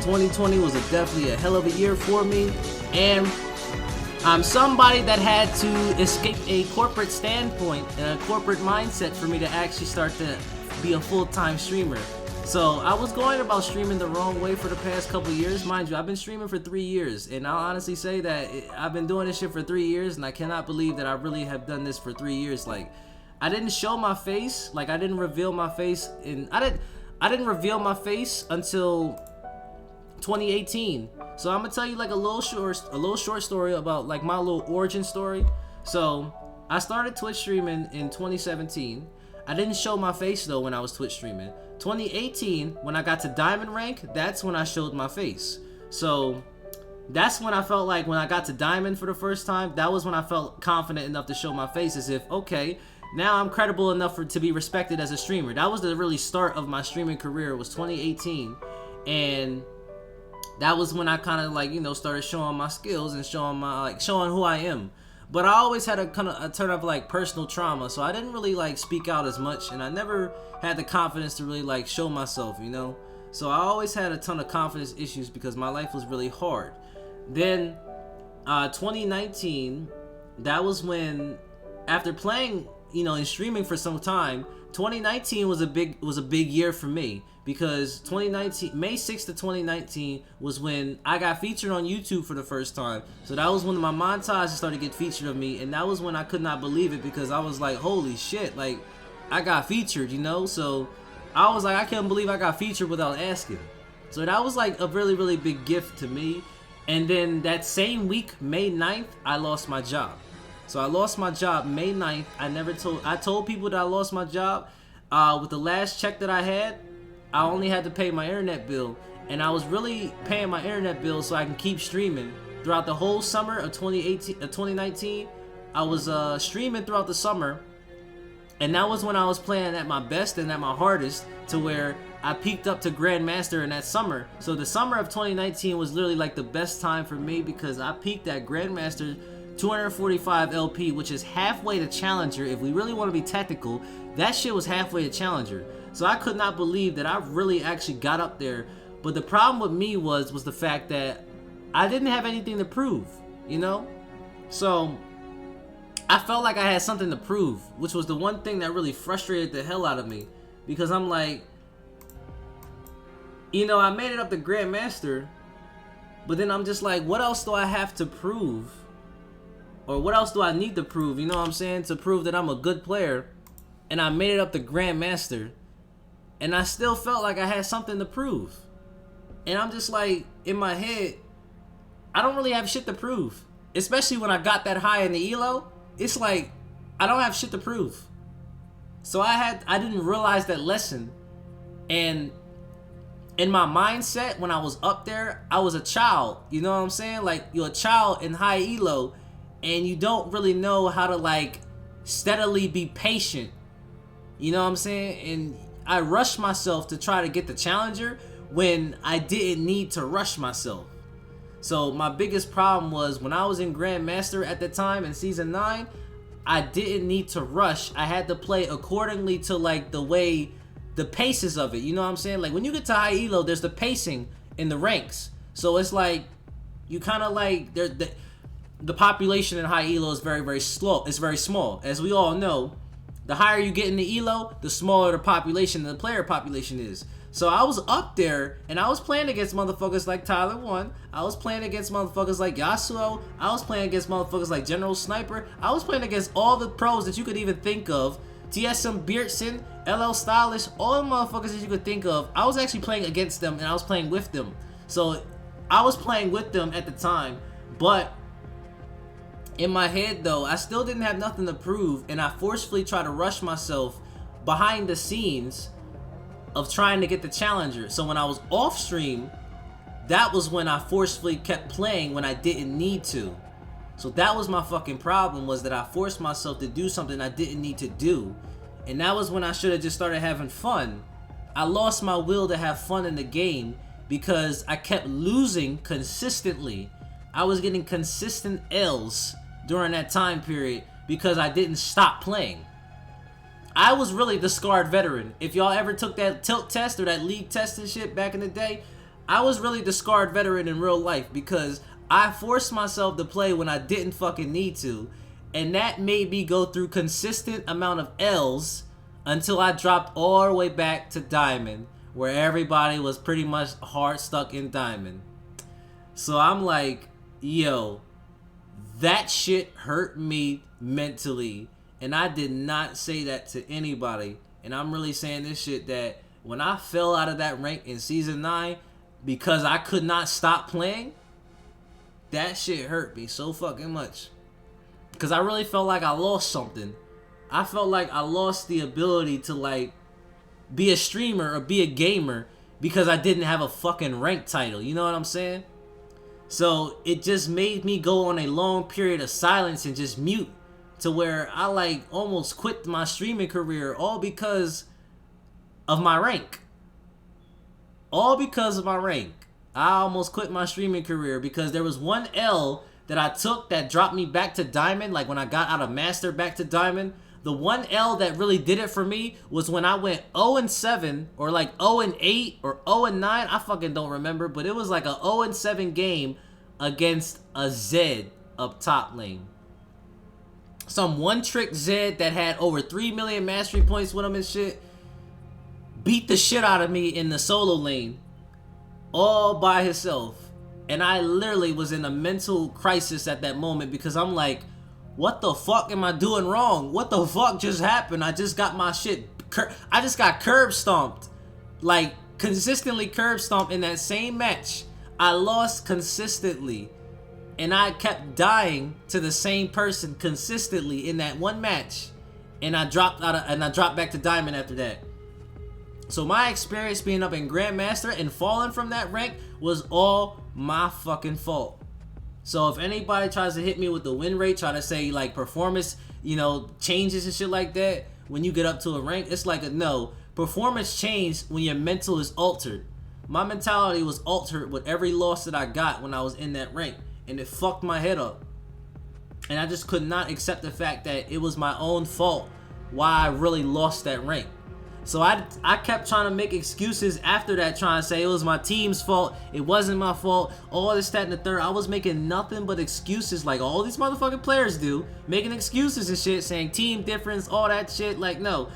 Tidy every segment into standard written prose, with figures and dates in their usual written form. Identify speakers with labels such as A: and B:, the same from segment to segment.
A: 2020 was definitely a hell of a year for me, and I'm somebody that had to escape a corporate standpoint and a corporate mindset for me to actually start to be a full-time streamer. So I was going about streaming the wrong way for the past couple years. Mind you, I've been streaming for 3 years, and I'll honestly say that I've been doing this shit for 3 years, and I cannot believe that I really have done this for 3 years. Like, I didn't show my face, like I didn't reveal my face, and I didn't reveal my face until 2018. So I'm gonna tell you like a little short story about like my little origin story. So I started Twitch streaming in 2017. I didn't show my face though when I was Twitch streaming. 2018, when I got to diamond rank, that's when I showed my face. So that's when I felt like when I got to diamond for the first time, that was when I felt confident enough to show my face, as if, okay, now I'm credible enough to be respected as a streamer. That was the really start of my streaming career, was 2018. And that was when I kind of like, you know, started showing my skills and showing who I am. But I always had a turn of like personal trauma, so I didn't really like speak out as much, and I never had the confidence to really like show myself, you know. So I always had a ton of confidence issues because my life was really hard. Then 2019, that was when, after playing, you know, and streaming for some time, 2019 was a big year for me, because 2019, May 6th of 2019 was when I got featured on YouTube for the first time. So that was when my montages started to get featured of me, and that was when I could not believe it, because I was like, holy shit, like I got featured, you know. So I was like, I can't believe I got featured without asking. So that was like a really, really big gift to me. And then that same week, May 9th, I lost my job. So I lost my job May 9th. I told people that I lost my job. With the last check that I had, I only had to pay my internet bill, and I was really paying my internet bill so I can keep streaming throughout the whole summer of 2019. I was streaming throughout the summer, and that was when I was playing at my best and at my hardest, to where I peaked up to Grandmaster in that summer. So the summer of 2019 was literally like the best time for me, because I peaked at Grandmaster 245 LP, which is halfway to Challenger. If we really want to be technical, that shit was halfway to Challenger. So I could not believe that I really actually got up there. But the problem with me was the fact that I didn't have anything to prove, you know? So I felt like I had something to prove, which was the one thing that really frustrated the hell out of me, because I'm like, you know, I made it up to Grandmaster, but then I'm just like, what else do I have to prove? Or what else do I need to prove, you know what I'm saying, to prove that I'm a good player? And I made it up to Grandmaster, and I still felt like I had something to prove. And I'm just like, in my head, I don't really have shit to prove. Especially when I got that high in the elo, it's like, I don't have shit to prove. So I didn't realize that lesson. And in my mindset, when I was up there, I was a child, you know what I'm saying? Like, you're a child in high elo, and you don't really know how to like steadily be patient, you know what I'm saying? And I rushed myself to try to get the Challenger when I didn't need to rush myself. So my biggest problem was when I was in Grandmaster at the time in season 9, I didn't need to rush. I had to play accordingly to like the paces of it, you know what I'm saying? Like when you get to high elo, there's the pacing in the ranks. So it's like, you kind of like, the population in high elo is very, very slow. It's very small. As we all know, the higher you get in the elo, the smaller the population, the player population is. So I was up there, and I was playing against motherfuckers like Tyler 1. I was playing against motherfuckers like Yasuo. I was playing against motherfuckers like General Sniper. I was playing against all the pros that you could even think of. TSM Beardson, LL Stylish, all the motherfuckers that you could think of. I was actually playing against them, and I was playing with them. So I was playing with them at the time, but in my head though, I still didn't have nothing to prove, and I forcefully tried to rush myself behind the scenes of trying to get the Challenger. So when I was off stream, that was when I forcefully kept playing when I didn't need to. So that was my fucking problem, was that I forced myself to do something I didn't need to do. And that was when I should have just started having fun. I lost my will to have fun in the game because I kept losing consistently. I was getting consistent L's during that time period because I didn't stop playing. I was really the scarred veteran. If y'all ever took that tilt test or that league test and shit back in the day, I was really the scarred veteran in real life because I forced myself to play when I didn't fucking need to, and that made me go through consistent amount of L's until I dropped all the way back to Diamond, where everybody was pretty much hard stuck in Diamond. So I'm like, yo, that shit hurt me mentally, and I did not say that to anybody. And I'm really saying this shit that when I fell out of that rank in Season 9 because I could not stop playing, that shit hurt me so fucking much. Because I really felt like I lost something. I felt like I lost the ability to, like, be a streamer or be a gamer because I didn't have a fucking rank title. You know what I'm saying? So it just made me go on a long period of silence and just mute, to where I like almost quit my streaming career all because of my rank. All because of my rank. I almost quit my streaming career because there was one L that I took that dropped me back to Diamond. Like when I got out of Master back to Diamond, the one L that really did it for me was when I went 0-7 or like 0-8 or 0-9. I fucking don't remember, but it was like a 0-7 game against a Zed up top lane. Some one-trick Zed that had over 3 million mastery points with him and shit beat the shit out of me in the solo lane all by himself. And I literally was in a mental crisis at that moment because I'm like, what the fuck am I doing wrong? What the fuck just happened? I just got my shit, I just got curb stomped. Like, consistently curb stomped in that same match. I lost consistently. And I kept dying to the same person consistently in that one match. And I dropped back to Diamond after that. So my experience being up in Grandmaster and falling from that rank was all my fucking fault. So if anybody tries to hit me with the win rate, try to say like performance, you know, changes and shit like that when you get up to a rank, it's like a no. Performance changed when your mental is altered. My mentality was altered with every loss that I got when I was in that rank, and it fucked my head up. And I just could not accept the fact that it was my own fault why I really lost that rank. So I kept trying to make excuses after that, trying to say it was my team's fault, it wasn't my fault, all this, that, and the third. I was making nothing but excuses like all these motherfucking players do, making excuses and shit, saying team difference, all that shit. Like, no,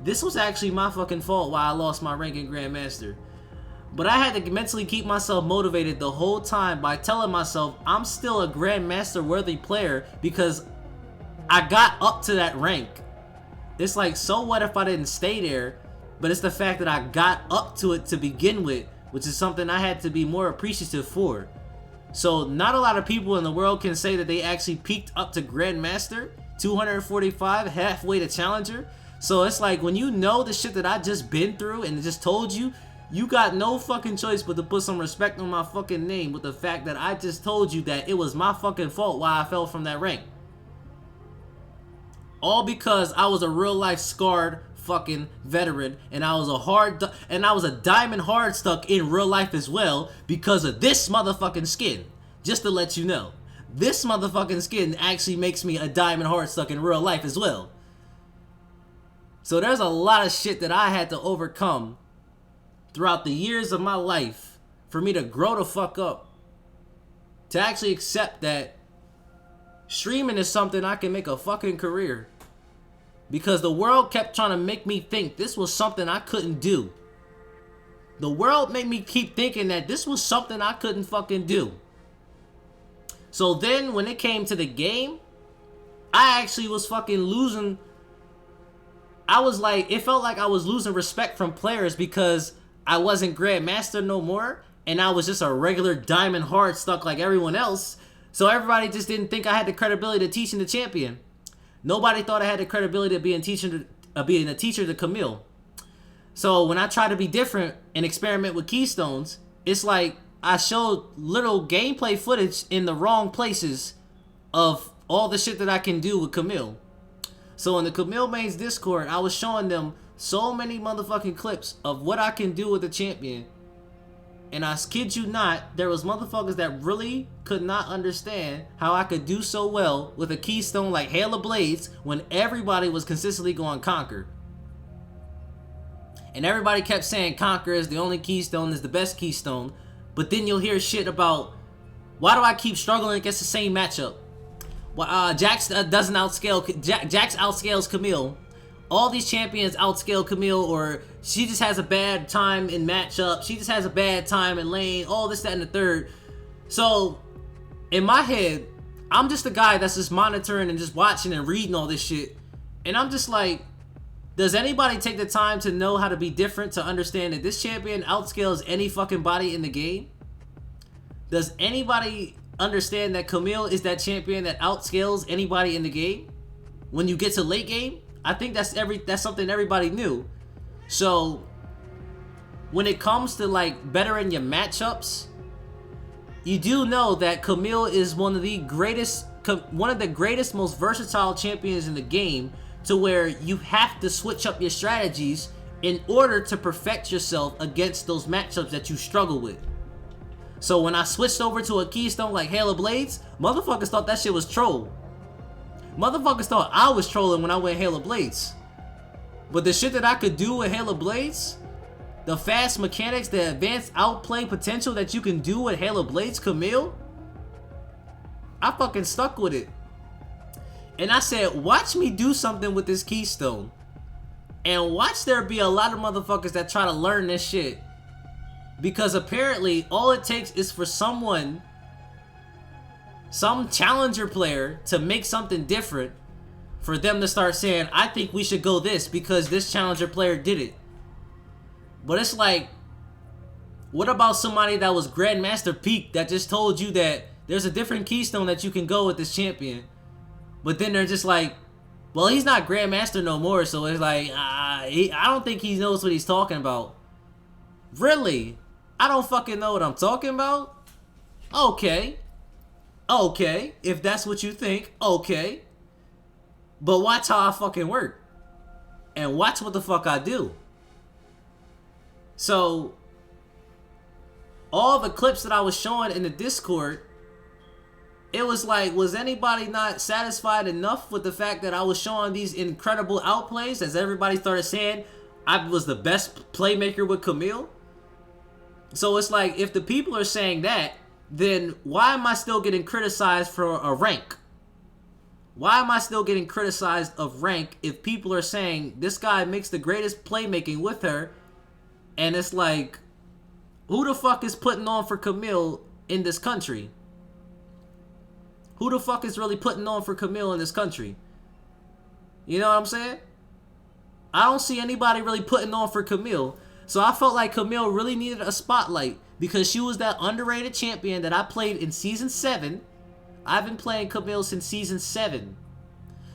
A: this was actually my fucking fault why I lost my rank in Grandmaster. But I had to mentally keep myself motivated the whole time by telling myself I'm still a Grandmaster worthy player because I got up to that rank. It's like, so what if I didn't stay there? But it's the fact that I got up to it to begin with, which is something I had to be more appreciative for. So not a lot of people in the world can say that they actually peaked up to Grandmaster, 245, halfway to Challenger. So it's like, when you know the shit that I just been through and just told you, you got no fucking choice but to put some respect on my fucking name with the fact that I just told you that it was my fucking fault why I fell from that rank. All because I was a real life scarred fucking veteran, and I was a diamond hard stuck in real life as well because of this motherfucking skin. Just to let you know, this motherfucking skin actually makes me a diamond hard stuck in real life as well. So there's a lot of shit that I had to overcome throughout the years of my life for me to grow the fuck up, to actually accept that streaming is something I can make a fucking career. Because the world kept trying to make me think this was something I couldn't do. The world made me keep thinking that this was something I couldn't fucking do. So then when it came to the game, I actually was fucking losing. I was like, it felt like I was losing respect from players because I wasn't Grandmaster no more, and I was just a regular diamond hard stuck like everyone else. So everybody just didn't think I had the credibility to teaching the champion. Nobody thought I had the credibility of being a teacher to Camille. So when I try to be different and experiment with keystones, it's like I showed little gameplay footage in the wrong places of all the shit that I can do with Camille. So in the Camille Mains Discord, I was showing them so many motherfucking clips of what I can do with the champion. And I kid you not, there was motherfuckers that really could not understand how I could do so well with a keystone like Hail of Blades when everybody was consistently going Conquer. And everybody kept saying Conquer is the only keystone, is the best keystone. But then you'll hear shit about, why do I keep struggling against the same matchup? Well, Jax doesn't outscale. Jax outscales Camille. All these champions outscale Camille, or she just has a bad time in matchup. She just has a bad time in lane. All this, that, and the third. So, in my head, I'm just a guy that's just monitoring and just watching and reading all this shit. And I'm just like, does anybody take the time to know how to be different, to understand that this champion outscales any fucking body in the game? Does anybody understand that Camille is that champion that outscales anybody in the game? When you get to late game, I think that's something everybody knew. So when it comes to like bettering your matchups, you do know that Camille is one of the greatest, most versatile champions in the game, to where you have to switch up your strategies in order to perfect yourself against those matchups that you struggle with. So when I switched over to a keystone like Hail of Blades, motherfuckers thought that shit was troll. Motherfuckers thought I was trolling when I went Hail of Blades. But the shit that I could do with Hail of Blades, the fast mechanics, the advanced outplay potential that you can do with Hail of Blades Camille, I fucking stuck with it. And I said, watch me do something with this keystone. And watch there be a lot of motherfuckers that try to learn this shit. Because apparently, all it takes is for someone, some challenger player, to make something different, for them to start saying, I think we should go this because this challenger player did it. But it's like, what about somebody that was Grandmaster Peak that just told you that there's a different keystone that you can go with this champion? But then they're just like, well, he's not Grandmaster no more, so it's like, I don't think he knows what he's talking about. Really? I don't fucking know what I'm talking about? Okay. Okay, if that's what you think, okay. But watch how I fucking work. And watch what the fuck I do. So, all the clips that I was showing in the Discord, it was like, was anybody not satisfied enough with the fact that I was showing these incredible outplays, as everybody started saying I was the best playmaker with Camille? So it's like, if the people are saying that, then why am I still getting criticized for a rank? Why am I still getting criticized of rank if people are saying this guy makes the greatest playmaking with her? And it's like, who the fuck is putting on for Camille in this country? Who the fuck is really putting on for Camille in this country? You know what I'm saying? I don't see anybody really putting on for Camille. So I felt like Camille really needed a spotlight because she was that underrated champion that I played in Season 7. I've been playing Camille since Season 7.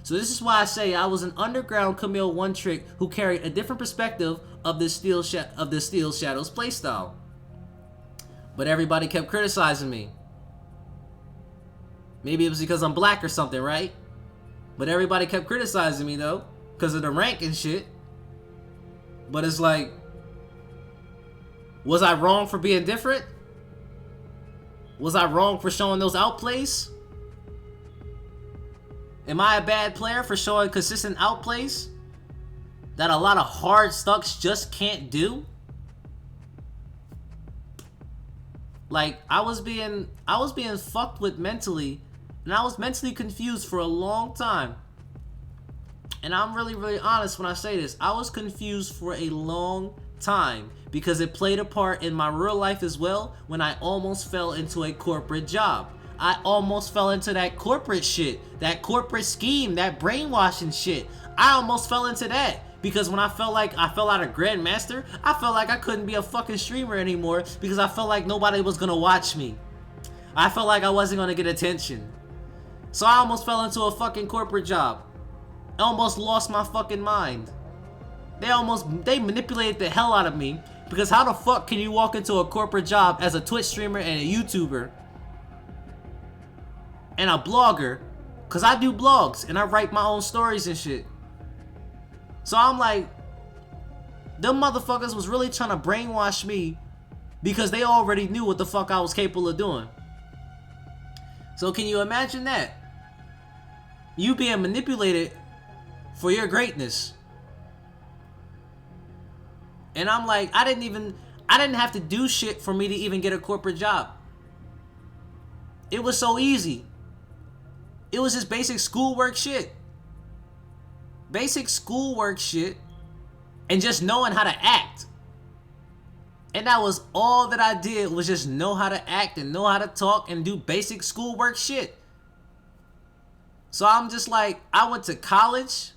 A: So this is why I say I was an underground Camille one-trick who carried a different perspective of the Steel Shadows playstyle. But everybody kept criticizing me. Maybe it was because I'm black or something, right? But everybody kept criticizing me though, because of the rank and shit. But it's like, was I wrong for being different? Was I wrong for showing those outplays? Am I a bad player for showing consistent outplays that a lot of hard stucks just can't do? Like, I was being fucked with mentally, and I was mentally confused for a long time. And I'm really, really honest when I say this. I was confused for a long time because it played a part in my real life as well when I almost fell into a corporate job. I almost fell into that corporate shit, that corporate scheme, that brainwashing shit. I almost fell into that because when I felt like I fell out of Grandmaster, I felt like I couldn't be a fucking streamer anymore because I felt like nobody was gonna watch me. I felt like I wasn't gonna get attention. So I almost fell into a fucking corporate job. I almost lost my fucking mind. They manipulated the hell out of me because how the fuck can you walk into a corporate job as a Twitch streamer and a YouTuber and a blogger? Cause I do blogs and I write my own stories and shit. So I'm like, them motherfuckers was really trying to brainwash me because they already knew what the fuck I was capable of doing. So can you imagine that? You being manipulated for your greatness. And I'm like, I I didn't have to do shit for me to even get a corporate job. It was so easy. It was just basic schoolwork shit. Basic schoolwork shit and just knowing how to act. And that was all that I did, was just know how to act and know how to talk and do basic schoolwork shit. So I'm just like, I went to college,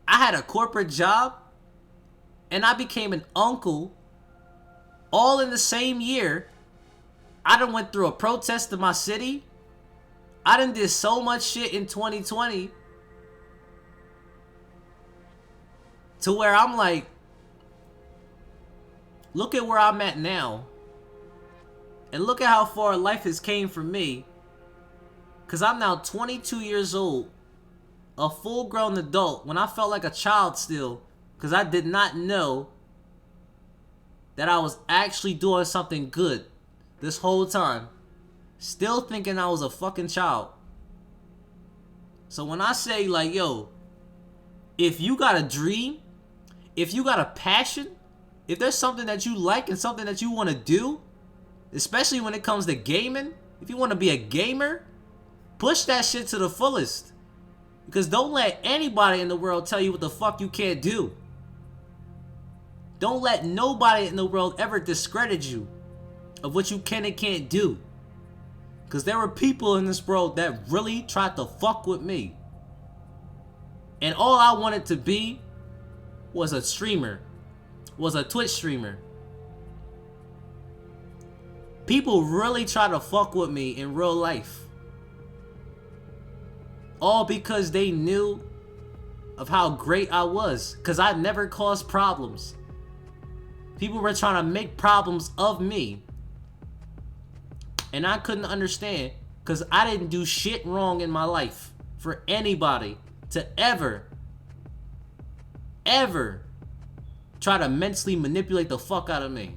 A: I had a corporate job, and I became an uncle all in the same year. I done went through a protest in my city. I done did so much shit in 2020 to where I'm like, look at where I'm at now. And look at how far life has came for me. Because I'm now 22 years old, a full-grown adult, when I felt like a child still. Because I did not know that I was actually doing something good this whole time. Still thinking I was a fucking child. So when I say like, yo, if you got a dream, if you got a passion, if there's something that you like and something that you want to do, especially when it comes to gaming, if you want to be a gamer, push that shit to the fullest. Because don't let anybody in the world tell you what the fuck you can't do. Don't let nobody in the world ever discredit you of what you can and can't do. Because there were people in this world that really tried to fuck with me. And all I wanted to be was a streamer. Was a Twitch streamer. People really try to fuck with me in real life. All because they knew of how great I was. Because I never caused problems. People were trying to make problems of me. And I couldn't understand. Because I didn't do shit wrong in my life. For anybody to ever try to mentally manipulate the fuck out of me.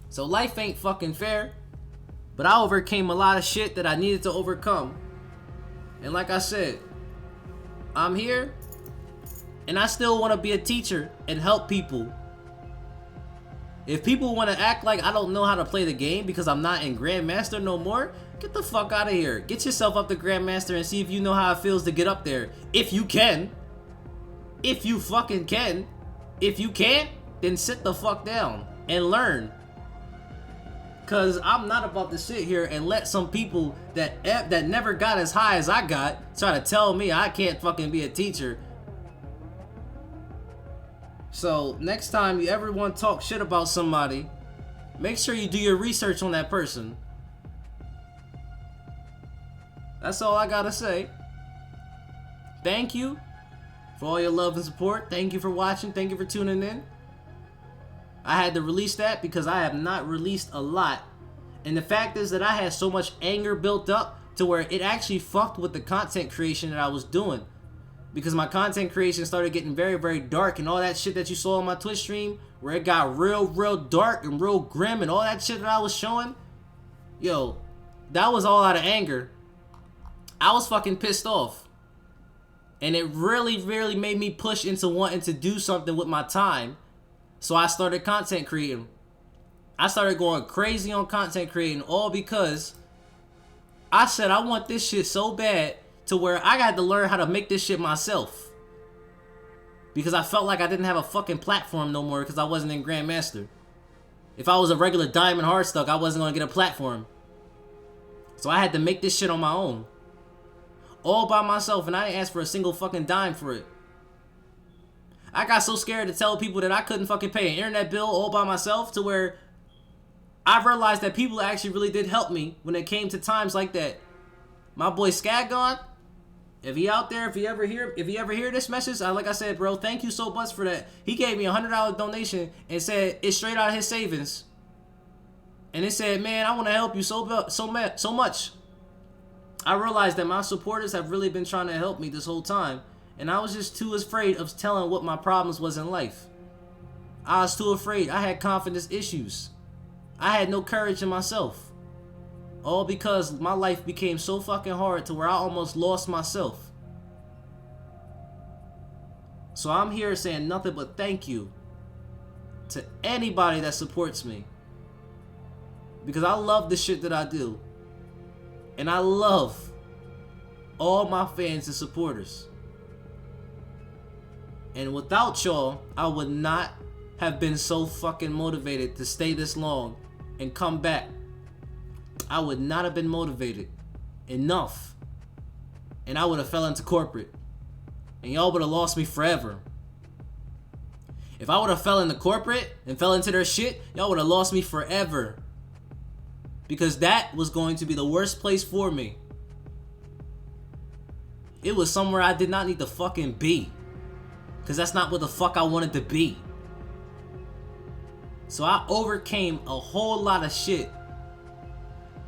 A: So life ain't fucking fair. But I overcame a lot of shit that I needed to overcome. And like I said, I'm here. And I still want to be a teacher and help people. If people want to act like I don't know how to play the game because I'm not in Grandmaster no more, get the fuck out of here. Get yourself up to Grandmaster and see if you know how it feels to get up there. If you can. If you fucking can. If you can't, then sit the fuck down and learn. Cause I'm not about to sit here and let some people that never got as high as I got try to tell me I can't fucking be a teacher. So next time you ever want to talk shit about somebody, make sure you do your research on that person. That's all I gotta say. Thank you for all your love and support. Thank you for watching. Thank you for tuning in. I had to release that because I have not released a lot. And the fact is that I had so much anger built up to where it actually fucked with the content creation that I was doing. Because my content creation started getting very, very dark. And all that shit that you saw on my Twitch stream, where it got real dark and real grim and all that shit that I was showing, yo, that was all out of anger. I was fucking pissed off. And it really made me push into wanting to do something with my time. So I started content creating. I started going crazy on content creating, all because I said I want this shit so bad to where I got to learn how to make this shit myself. Because I felt like I didn't have a fucking platform no more because I wasn't in Grandmaster. If I was a regular Diamond Hardstuck, I wasn't going to get a platform. So I had to make this shit on my own. All by myself, and I didn't ask for a single fucking dime for it. I got so scared to tell people that I couldn't fucking pay an internet bill all by myself to where I realized that people actually really did help me when it came to times like that. My boy Skaggon, if he out there, if he ever hear this message, like I said, bro, thank you so much for that. He gave me a $100 donation and said it's straight out of his savings. And it said, man, I want to help you so much. I realized that my supporters have really been trying to help me this whole time. And I was just too afraid of telling what my problems was in life. I was too afraid. I had confidence issues. I had no courage in myself. All because my life became so fucking hard to where I almost lost myself. So I'm here saying nothing but thank you. to anybody that supports me. Because I love the shit that I do. And I love all my fans and supporters. And without y'all, I would not have been so fucking motivated to stay this long and come back. I would not have been motivated enough. And I would have fell into corporate. And y'all would have lost me forever. If I would have fell into corporate and fell into their shit, y'all would have lost me forever. Because that was going to be the worst place for me. It was somewhere I did not need to fucking be. Because that's not what the fuck I wanted to be. So I overcame a whole lot of shit.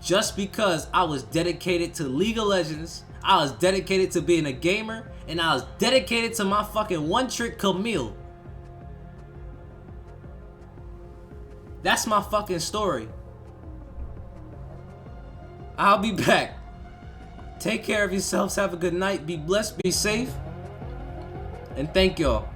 A: Just because I was dedicated to League of Legends. I was dedicated to being a gamer. And I was dedicated to my fucking one-trick Camille. That's my fucking story. I'll be back. Take care of yourselves. Have a good night. Be blessed. Be safe. And thank y'all.